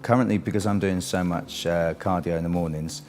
Currently, because I'm doing so much cardio in the mornings,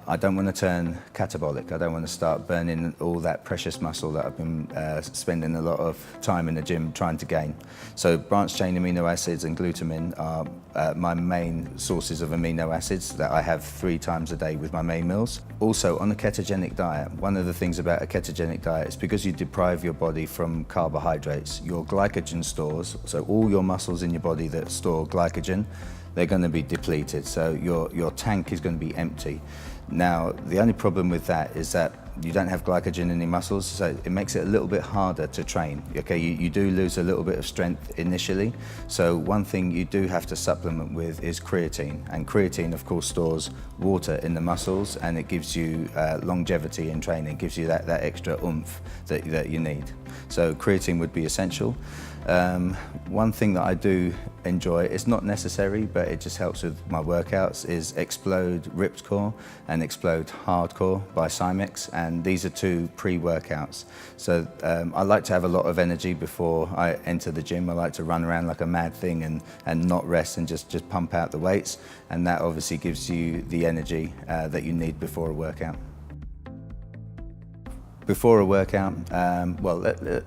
I don't want to turn catabolic. I don't want to start burning all that precious muscle that I've been spending a lot of time in the gym trying to gain. So branched chain amino acids and glutamine are my main sources of amino acids that I have 3 times a day with my main meals. Also, on a ketogenic diet, one of the things about a ketogenic diet is because you deprive your body from carbohydrates, your glycogen stores, so all your muscles in your body that store glycogen, they're going to be depleted, so your tank is going to be empty. Now, the only problem with that is that you don't have glycogen in your muscles, so it makes it a little bit harder to train. Okay, you do lose a little bit of strength initially, so one thing you do have to supplement with is creatine. And creatine, of course, stores water in the muscles, and it gives you longevity in training, gives you that extra oomph that you need. So creatine would be essential. One thing that I do enjoy, it's not necessary, but it just helps with my workouts, is Explode Ripped Core and Explode Hardcore by PROMiXX, and these are 2 pre-workouts. So I like to have a lot of energy before I enter the gym. I like to run around like a mad thing and not rest and just pump out the weights, and that obviously gives you the energy that you need before a workout. Before a workout, well,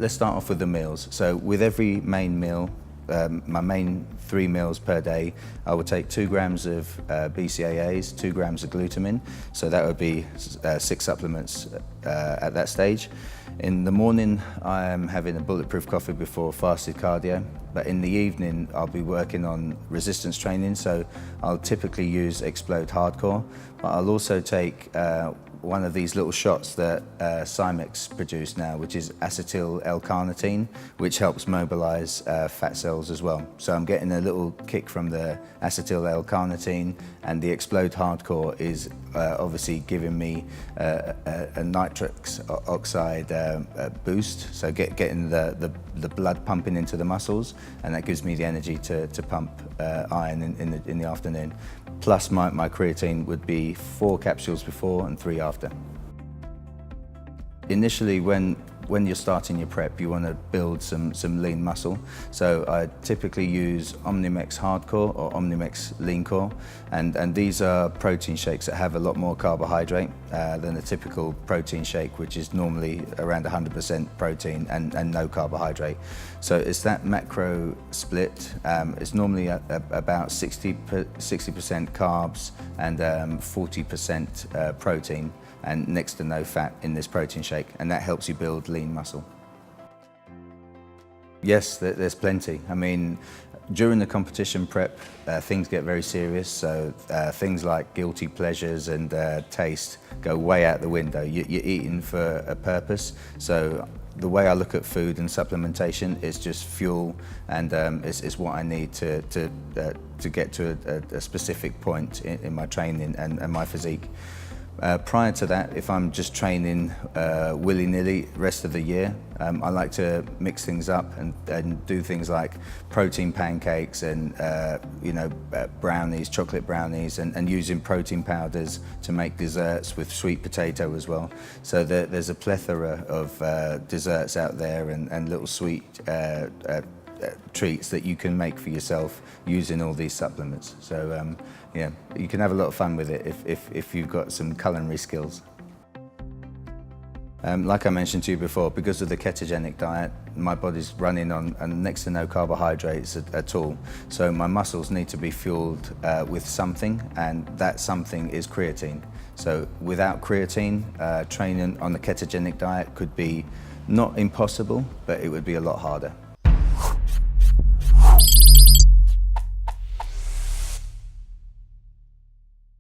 let's start off with the meals. So with every main meal, my main 3 meals per day, I would take 2 grams of BCAAs, 2 grams of glutamine, so that would be 6 supplements at that stage. In the morning, I am having a bulletproof coffee before fasted cardio, but in the evening, I'll be working on resistance training, so I'll typically use Explode Hardcore, but I'll also take one of these little shots that PROMiXX produce now, which is acetyl L-carnitine, which helps mobilize fat cells as well. So I'm getting a little kick from the acetyl L-carnitine, and the Explode Hardcore is obviously giving me a nitrous oxide boost, so getting the blood pumping into the muscles, and that gives me the energy to pump iron in the afternoon. Plus my creatine would be 4 capsules before and 3 after. Initially, when you're starting your prep, you want to build some lean muscle. So I typically use PROMiXX Hardcore or PROMiXX Lean Core, and these are protein shakes that have a lot more carbohydrate than a typical protein shake, which is normally around 100% protein and no carbohydrate. So it's that macro split. It's normally about 60% carbs and 40% protein, and next to no fat in this protein shake, and that helps you build lean muscle. Yes, there's plenty. I mean, during the competition prep, things get very serious, so things like guilty pleasures and taste go way out the window. You're eating for a purpose, so the way I look at food and supplementation is just fuel, and it's what I need to get to a specific point in my training and my physique. Prior to that, if I'm just training willy-nilly rest of the year, I like to mix things up and do things like protein pancakes and brownies, chocolate brownies, and using protein powders to make desserts with sweet potato as well. So there's a plethora of desserts out there and little sweet treats that you can make for yourself using all these supplements. So yeah, you can have a lot of fun with it if you've got some culinary skills. Like I mentioned to you before, because of the ketogenic diet, my body's running on next to no carbohydrates at all. So my muscles need to be fueled with something, and that something is creatine. So without creatine, training on the ketogenic diet could be not impossible, but it would be a lot harder.